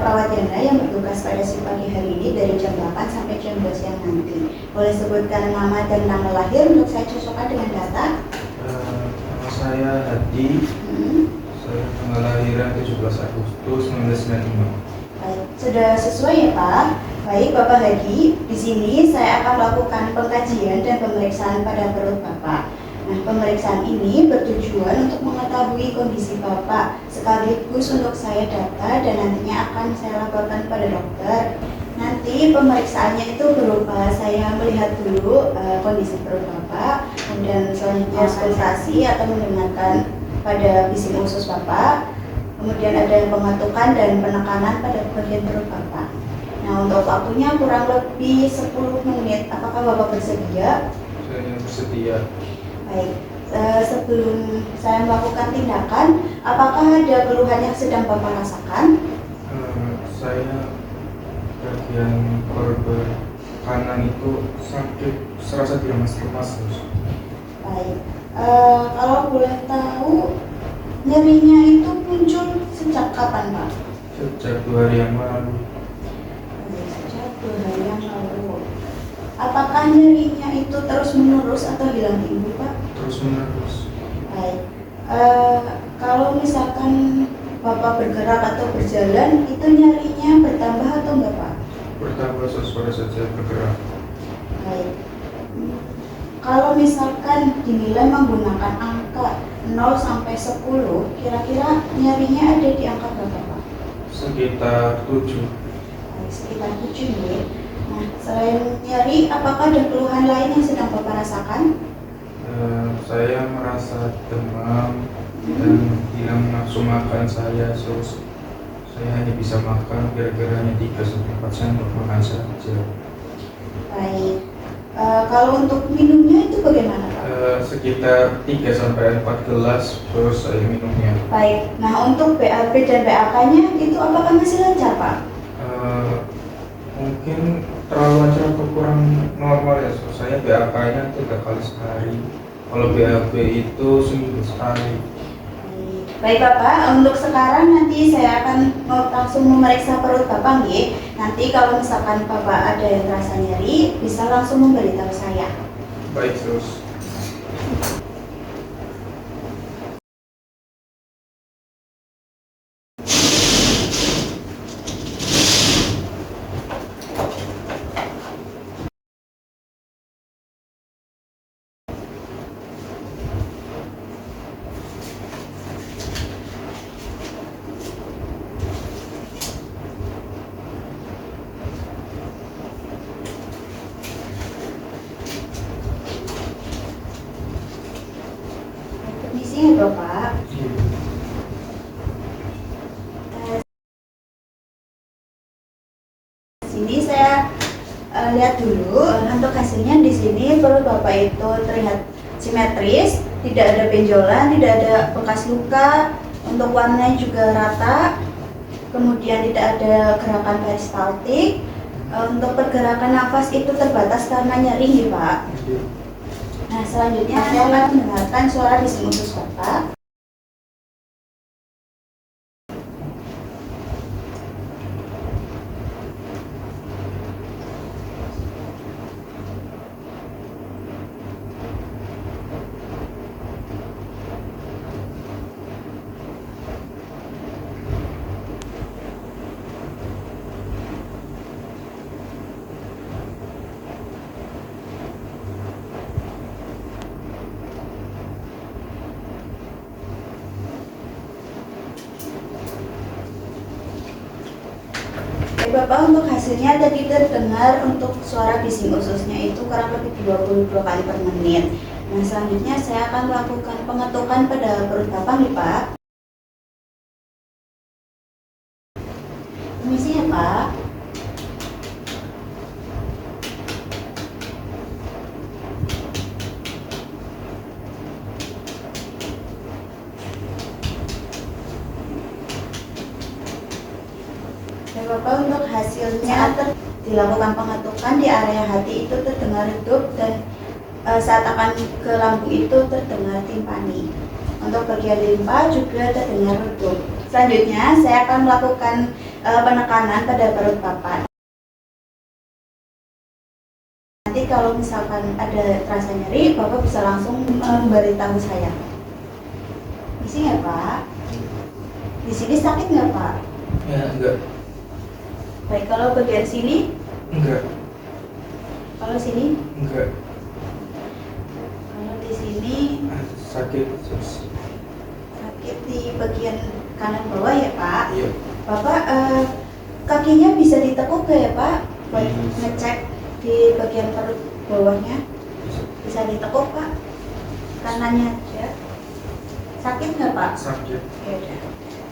perawat Yana yang bertugas pada si pagi hari ini dari jam 8 sampai jam 2 siang nanti. Boleh sebutkan nama dan tanggal lahir untuk saya cocokkan dengan data? Nama saya Hadi. Saya tanggal lahiran 17 Agustus 1995. Baik, sudah sesuai ya Pak? Baik Bapak Hadi, di sini saya akan melakukan pengkajian dan pemeriksaan pada perut Bapak. Nah, pemeriksaan ini bertujuan untuk mengetahui kondisi Bapak, sekaligus untuk saya data dan nantinya akan saya laporkan pada dokter. Nanti pemeriksaannya itu berupa saya melihat dulu kondisi perut Bapak, kemudian selanjutnya konsultasi atau mendengarkan pada bising usus Bapak, kemudian ada pengatukan dan penekanan pada bagian perut Bapak. Nah, untuk waktunya kurang lebih 10 menit. Apakah Bapak bersedia? Saya bersedia. Baik, sebelum saya melakukan tindakan, apakah ada keluhan yang sedang Bapak rasakan? Saya bagian korban kanan itu sakit, serasa dilemas-lemas terus. Baik, kalau boleh tahu, nyerinya itu muncul sejak kapan Pak? Sejak 2 hari yang lalu. Baik, sejak 2 hari yang lalu. Apakah nyerinya itu terus menerus atau hilang timbul Pak? Terus menerus. Baik, kalau misalkan Bapak bergerak atau berjalan, itu nyerinya bertambah atau enggak Pak? Bertambah pada saat saya bergerak. Baik, kalau misalkan dinilai menggunakan angka 0 sampai 10, kira-kira nyerinya ada di angka berapa Pak? Sekitar 7. Baik, sekitar 7 nih. Nah, selain nyeri, apakah ada keluhan lain yang sedang Bapak rasakan? Saya merasa demam dan hilang nafsu makan saya, terus saya hanya bisa makan kira-kira hanya 3-4 sendok makan saja. Baik, kalau untuk minumnya itu bagaimana Pak? Sekitar 3-4 gelas terus saya minumnya. Baik, nah untuk BAB dan BAK-nya itu apakah masih lancar Pak? Mungkin terlalu lancar atau kurang normal ya. Saya BAK-nya 3 kali sehari. Kalau BAB itu seminggu sekali. Baik Bapak, untuk sekarang nanti saya akan langsung memeriksa perut Bapak nih. Nanti kalau misalkan Bapak ada yang terasa nyeri, bisa langsung memberitahu saya. Baik, terus. Permisi ya Bapak. Sini saya lihat dulu untuk hasilnya. Di sini perut Bapak itu terlihat simetris, tidak ada benjolan, tidak ada bekas luka, untuk warnanya juga rata, kemudian tidak ada gerakan peristaltik. Untuk pergerakan nafas itu terbatas karena nyeri nih Pak. Nah, selanjutnya saya akan mendengarkan suara bising usus Bapak. Bapak, untuk hasilnya tadi terdengar untuk suara bising ususnya itu kurang lebih 22 kali per menit. Nah, selanjutnya saya akan melakukan pengetukan pada perut Bapak nih Pak. Permisi ya Pak. Bapak, untuk hasilnya dilakukan pengetukan di area hati itu terdengar redup dan saat akan ke lambung itu terdengar timpani. Untuk bagian limpa juga terdengar redup. Selanjutnya saya akan melakukan penekanan pada perut Bapak. Nanti kalau misalkan ada terasa nyeri, Bapak bisa langsung memberitahu saya. Bisa nggak Pak? Di sini sakit nggak Pak? Ya, enggak. Baik, kalau bagian sini? Enggak. Kalau sini? Enggak. Kalau di sini Sakit. sakit di bagian kanan bawah ya Pak? Iya. Bapak kakinya bisa ditekuk nggak ya Pak? Buat Bisa. ngecek di bagian perut bawahnya. Bisa. Bisa ditekuk Pak? Kanannya aja. Sakit nggak Pak? Sakit. Ya udah.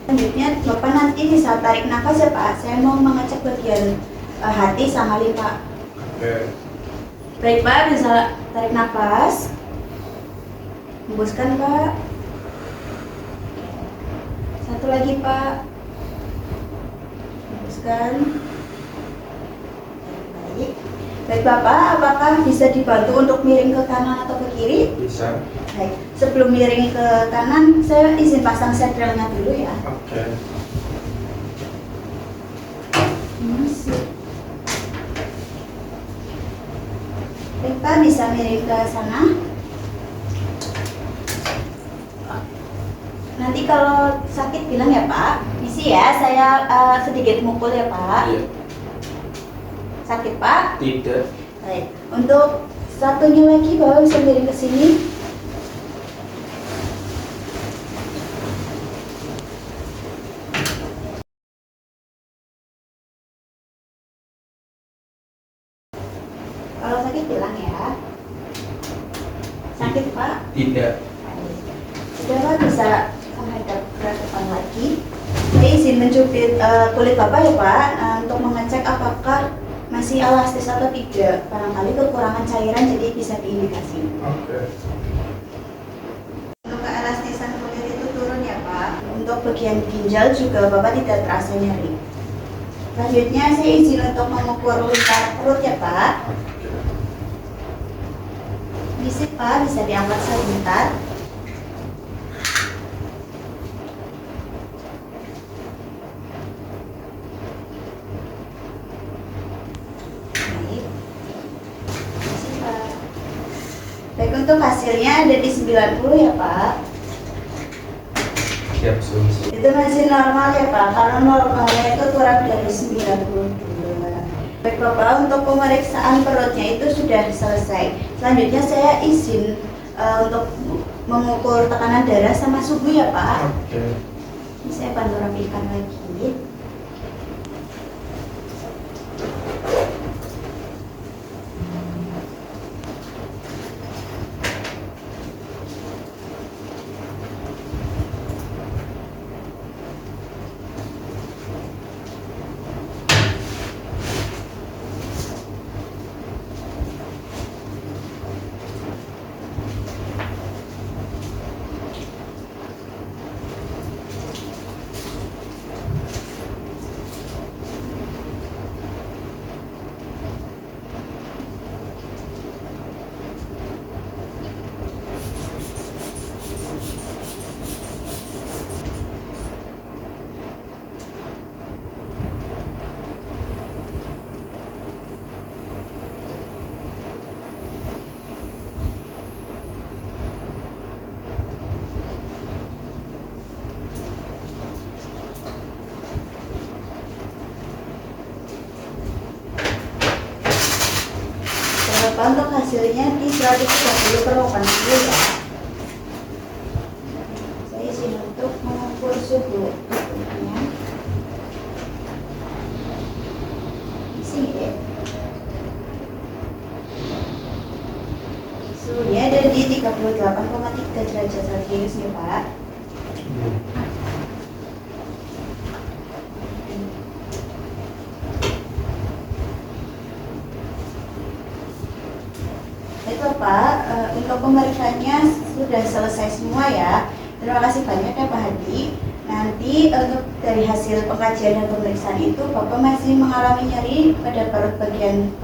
Selanjutnya Bapak nanti bisa tarik nafas ya Pak. Saya mau mengecek bagian hati sama limpa. Oke. Baik Pak, bisa tarik nafas. Hembuskan Pak. Satu lagi Pak. Hembuskan. Baik. Baik Bapak, apakah bisa dibantu untuk miring ke kanan atau ke kiri? Bisa. Baik, sebelum miring ke kanan, saya izin pasang sedelnya dulu ya. Oke. Sip. Baik Pak, bisa miring ke sana. Nanti kalau sakit bilang ya Pak. Misi ya, saya sedikit mukul ya Pak. Iya. Sakit Pak? Tidak. Baik. Untuk satunya lagi Bapak bisa miring ke sini. Kalau sakit bilang ya. Sakit Pak? Tidak. Sudah Pak, bisa menghadap ke depan lagi. Saya izin mencubit kulit Bapak ya Pak, untuk mengecek apakah masih elastis atau tidak. Barangkali kekurangan cairan jadi bisa diindikasi. Oke. Untuk keelastisan kulit itu turun ya Pak. Untuk bagian ginjal juga Bapak tidak terasa nyeri. Selanjutnya saya izin untuk mengukur lingkar perut ya Pak. Bisa Pak, bisa diangkat sebentar. Baik. Bisa Pak. Baik, untuk hasilnya ada di 90 ya Pak. Siap, solusi. Itu masih normal ya Pak, karena normalnya itu kurang dari 92. Baik Bapak, untuk pemeriksaan perutnya itu sudah selesai. Selanjutnya saya izin untuk mengukur tekanan darah sama suhu ya Pak. Oke. Ini saya bantu rapikan lagi. Bapak, untuk hasilnya di 130 per 80 ya. Saya izin untuk mengukur suhu tubuhnya. Di sini deh. Suhunya ada di 38,3 derajat Celcius ya Pak. Itu Pak, untuk pemeriksaannya sudah selesai semua ya. Terima kasih banyak ya Pak Hadi. Nanti untuk dari hasil pengkajian dan pemeriksaan itu Bapak masih mengalami nyeri pada perut bagian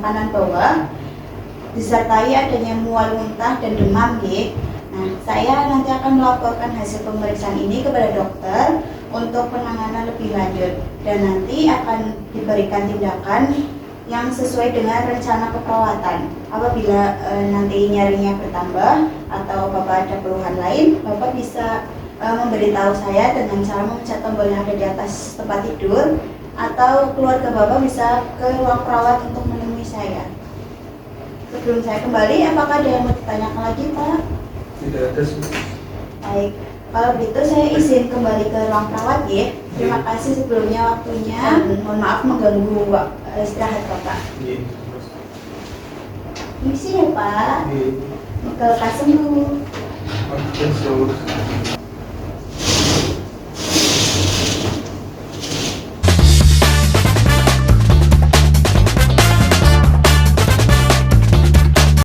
kanan bawah, disertai adanya mual muntah dan demam, G. Nah, saya nanti akan melaporkan hasil pemeriksaan ini kepada dokter untuk penanganan lebih lanjut dan nanti akan diberikan tindakan yang sesuai dengan rencana keperawatan. Apabila nanti nyerinya bertambah atau Bapak ada keluhan lain, Bapak bisa memberitahu saya dengan cara memencet tombol yang ada di atas tempat tidur, atau keluarga Bapak bisa ke ruang perawat untuk menemui saya. Sebelum saya kembali, apakah ada yang mau ditanyakan lagi, Pak? Tidak ada sih. Baik, kalau begitu saya izin kembali ke ruang perawat ya. Terima kasih sebelumnya waktunya. Mohon maaf mengganggu istirahat Bapak. Iya. Misi ya Pak. Iya. Ke sembuh. Oke, so